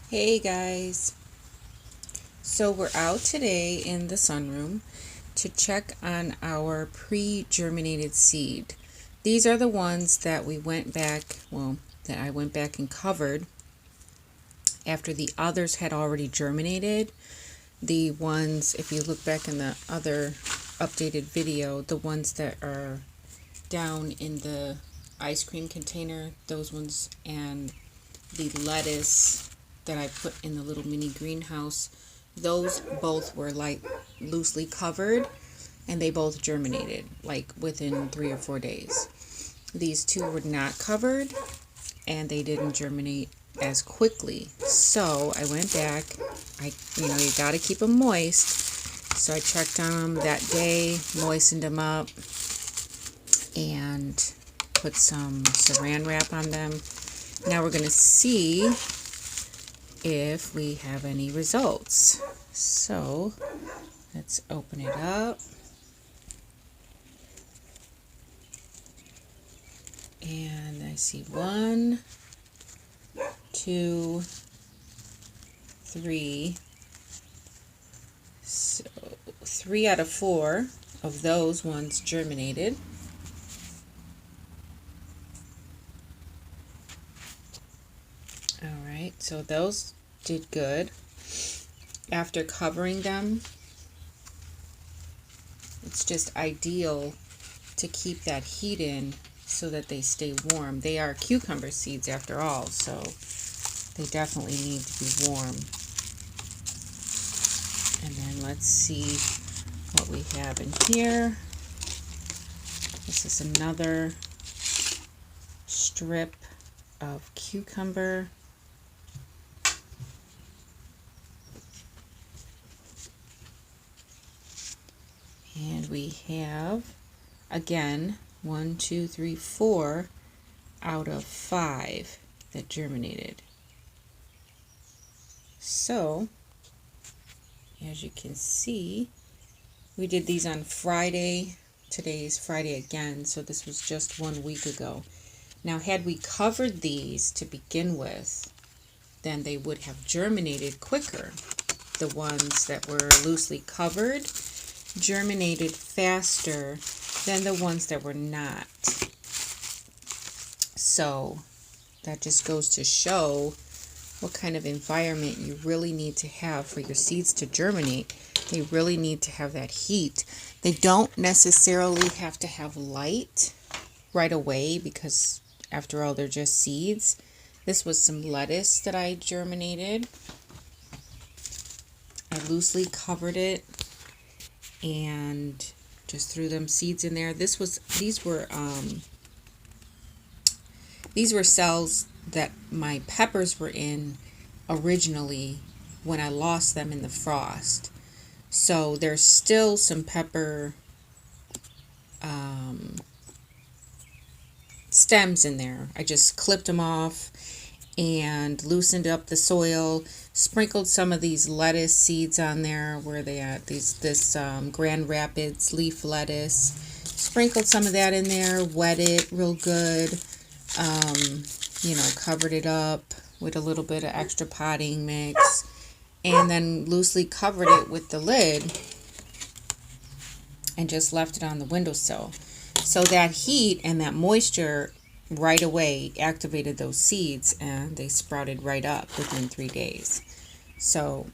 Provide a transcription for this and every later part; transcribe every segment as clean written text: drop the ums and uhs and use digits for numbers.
Hey guys, so we're out today in the sunroom to check on our pre-germinated seed. These are the ones that we went back, that I went back and covered after the others had already germinated. The ones, if you look back in the other updated video, the ones that are down in the ice cream container, those ones, and the lettuce that I put in the little mini greenhouse, those both were like loosely covered and they both germinated like within 3 or 4 days. These two were not covered and they didn't germinate as quickly. So I went back, you gotta keep them moist. So I checked on them that day, moistened them up, and put some saran wrap on them. Now we're going to see if we have any results. So let's open it up. And I see 1, 2, 3. So 3 out of 4 of those ones germinated. Alright, so those did good. After covering them, it's just ideal to keep that heat in so that they stay warm. They are cucumber seeds after all, so they definitely need to be warm. And then let's see what we have in here. This is another strip of cucumber. And we have, again, 1, 2, 3, 4 out of 5 that germinated. So, as you can see, we did these on Friday. Today is Friday again, so this was just 1 week ago. Now, had we covered these to begin with, then they would have germinated quicker. The ones that were loosely covered germinated faster than the ones that were not. So that just goes to show what kind of environment you really need to have for your seeds to germinate. They really need to have that heat. They don't necessarily have to have light right away because after all they're just seeds. This was some lettuce that I germinated. I loosely covered it and just threw them seeds in there. These were cells that my peppers were in originally when I lost them in the frost. So there's still some pepper stems in there. I just clipped them off and loosened up the soil, sprinkled some of these lettuce seeds on there. Where are they at? This Grand Rapids leaf lettuce. Sprinkled some of that in there, wet it real good, covered it up with a little bit of extra potting mix, and then loosely covered it with the lid and just left it on the windowsill. So that heat and that moisture right away activated those seeds and they sprouted right up within 3 days. So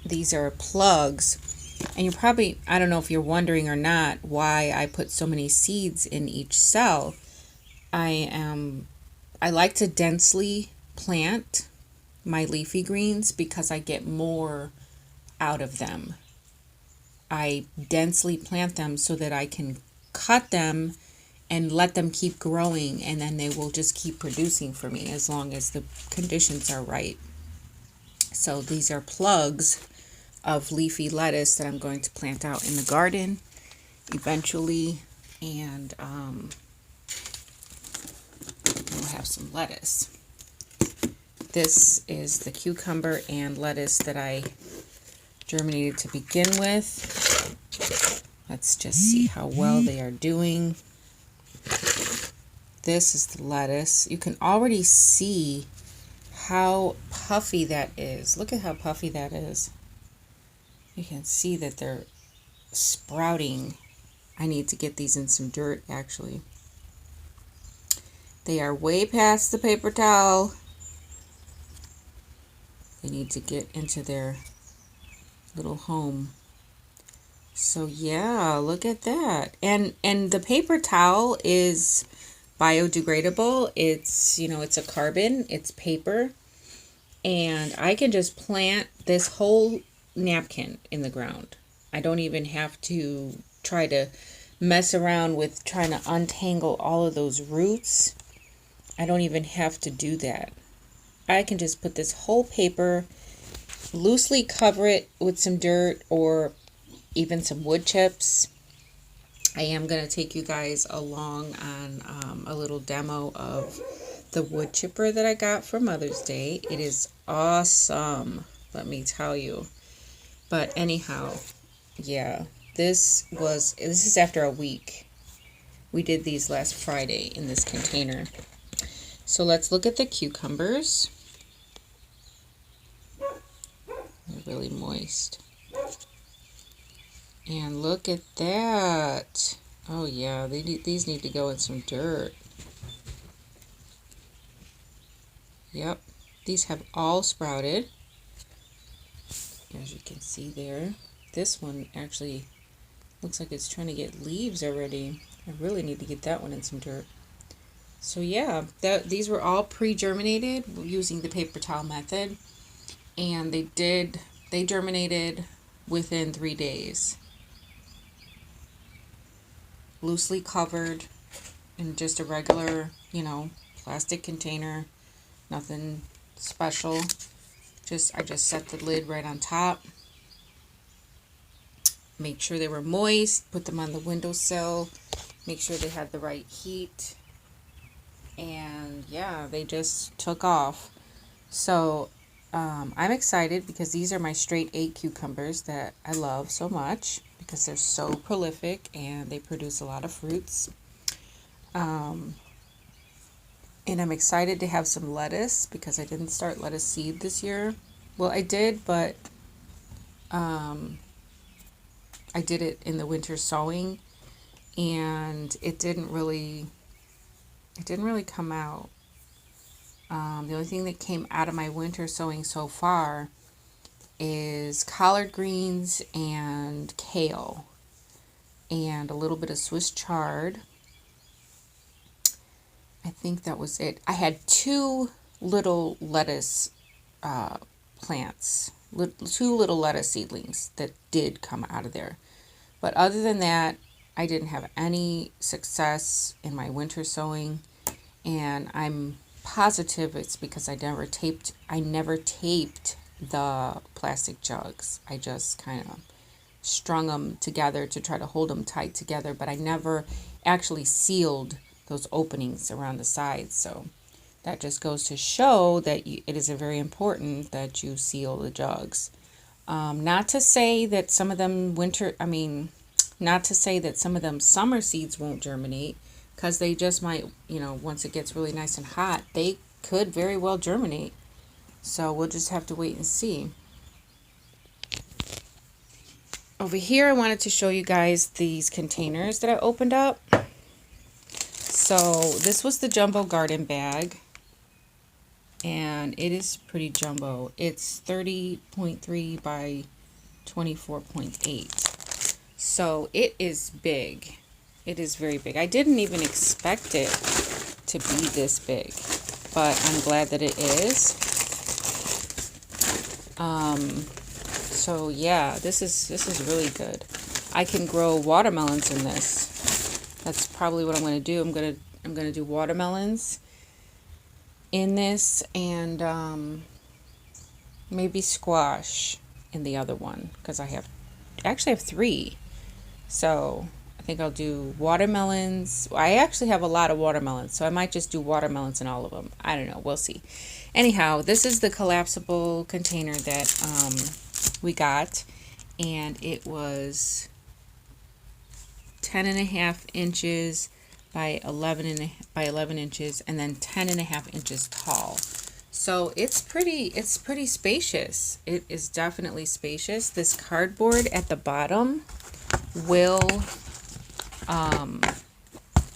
these are plugs, and you're probably, I don't know if you're wondering or not, why I put so many seeds in each cell. I like to densely plant my leafy greens because I get more out of them. I densely plant them so that I can cut them and let them keep growing, and then they will just keep producing for me as long as the conditions are right. So these are plugs of leafy lettuce that I'm going to plant out in the garden eventually, and we'll have some lettuce. This is the cucumber and lettuce that I germinated to begin with. Let's just see how well they are doing. This is the lettuce. You can already see how puffy that is. Look at how puffy that is. You can see that they're sprouting. I need to get these in some dirt, actually. They are way past the paper towel. They need to get into their little home. So yeah, look at that. And the paper towel is biodegradable. It's, it's a carbon, it's paper. And I can just plant this whole napkin in the ground. I don't even have to try to mess around with trying to untangle all of those roots. I don't even have to do that. I can just put this whole paper, loosely cover it with some dirt or even some wood chips. I am going to take you guys along on a little demo of the wood chipper that I got for Mother's Day. It is awesome, let me tell you. But anyhow, yeah, this is after a week. We did these last Friday in this container. So let's look at the cucumbers. They're really moist. And look at that. Oh yeah, these need to go in some dirt. Yep, these have all sprouted. As you can see there. This one actually looks like it's trying to get leaves already. I really need to get that one in some dirt. So yeah, these were all pre-germinated using the paper towel method. And they germinated within 3 days. Loosely covered in just a regular, plastic container. Nothing special. I just set the lid right on top. Make sure they were moist. Put them on the windowsill. Make sure they had the right heat. And yeah, they just took off. So I'm excited because these are my straight 8 cucumbers that I love so much because they're so prolific and they produce a lot of fruits. And I'm excited to have some lettuce because I didn't start lettuce seed this year. Well, I did, but I did it in the winter sowing, and it didn't really come out. The only thing that came out of my winter sowing so far is collard greens and kale and a little bit of Swiss chard. I think that was it. I had 2 little lettuce plants, 2 little lettuce seedlings that did come out of there. But other than that, I didn't have any success in my winter sowing, and I'm positive it's because I never taped the plastic jugs. I just kind of strung them together to try to hold them tight together, but I never actually sealed those openings around the sides. So that just goes to show that it is very important that you seal the jugs. Not to say that some of them summer seeds won't germinate, because they just might, once it gets really nice and hot, they could very well germinate. So we'll just have to wait and see. Over here, I wanted to show you guys these containers that I opened up. So this was the jumbo garden bag, and it is pretty jumbo. It's 30.3 by 24.8. So it is big. It is very big. I didn't even expect it to be this big, but I'm glad that it is. So yeah, this is really good. I can grow watermelons in this. That's probably what I'm going to do. I'm going to do watermelons in this, and maybe squash in the other one, because I actually have 3. So I think I'll do watermelons. I actually have a lot of watermelons, so I might just do watermelons in all of them. I don't know. We'll see. Anyhow, this is the collapsible container that we got, and it was 10.5 inches by 11 inches, and then 10.5 inches tall. So it's pretty spacious. It is definitely spacious. This cardboard at the bottom will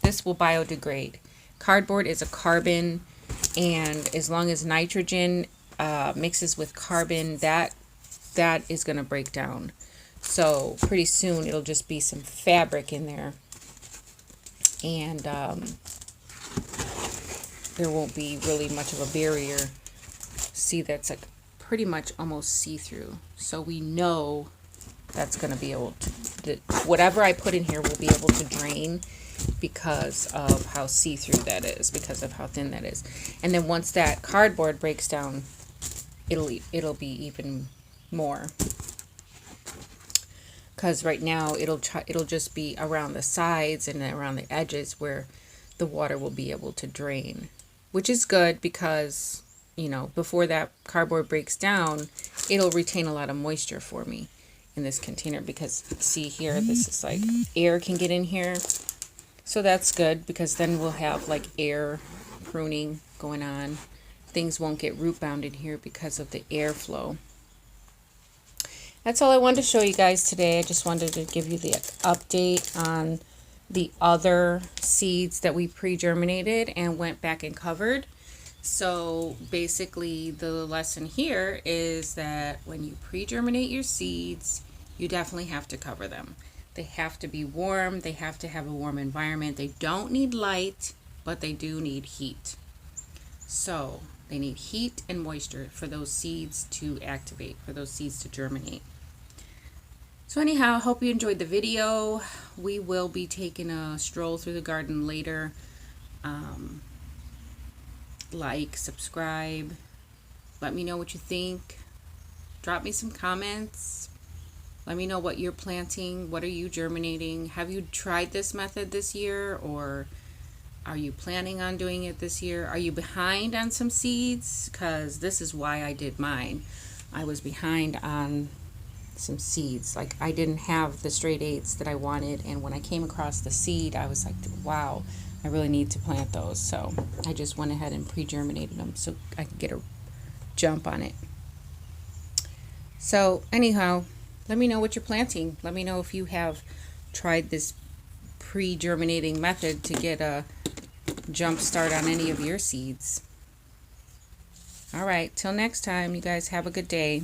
this will biodegrade. Cardboard is a carbon, and as long as nitrogen mixes with carbon, that is going to break down. So pretty soon it'll just be some fabric in there, and there won't be really much of a barrier. See, that's like pretty much almost see-through. So we know that's going to be able to, whatever I put in here will be able to drain because of how see-through that is, because of how thin that is. And then once that cardboard breaks down, it'll be even more. Because right now it'll just be around the sides and around the edges where the water will be able to drain, which is good because, you know, before that cardboard breaks down, it'll retain a lot of moisture for me in this container, because see here, this is like air can get in here. So that's good, because then we'll have like air pruning going on. Things won't get root bound in here because of the airflow. That's all I wanted to show you guys today. I just wanted to give you the update on the other seeds that we pre-germinated and went back and covered. So basically the lesson here is that when you pre-germinate your seeds, you definitely have to cover them. They have to be warm. They have to have a warm environment. They don't need light, but they do need heat. So they need heat and moisture for those seeds to activate, for those seeds to germinate. So anyhow, I hope you enjoyed the video. We will be taking a stroll through the garden later. Like, subscribe, let me know what you think. Drop me some comments. Let me know what you're planting. What are you germinating? Have you tried this method this year, or are you planning on doing it this year? Are you behind on some seeds? Because this is why I did mine. I was behind on some seeds. Like, I didn't have the straight 8s that I wanted, and when I came across the seed, I was like, wow, I really need to plant those. So I just went ahead and pre-germinated them so I could get a jump on it. So anyhow, let me know what you're planting. Let me know if you have tried this pre-germinating method to get a jump start on any of your seeds. All right, till next time, you guys have a good day.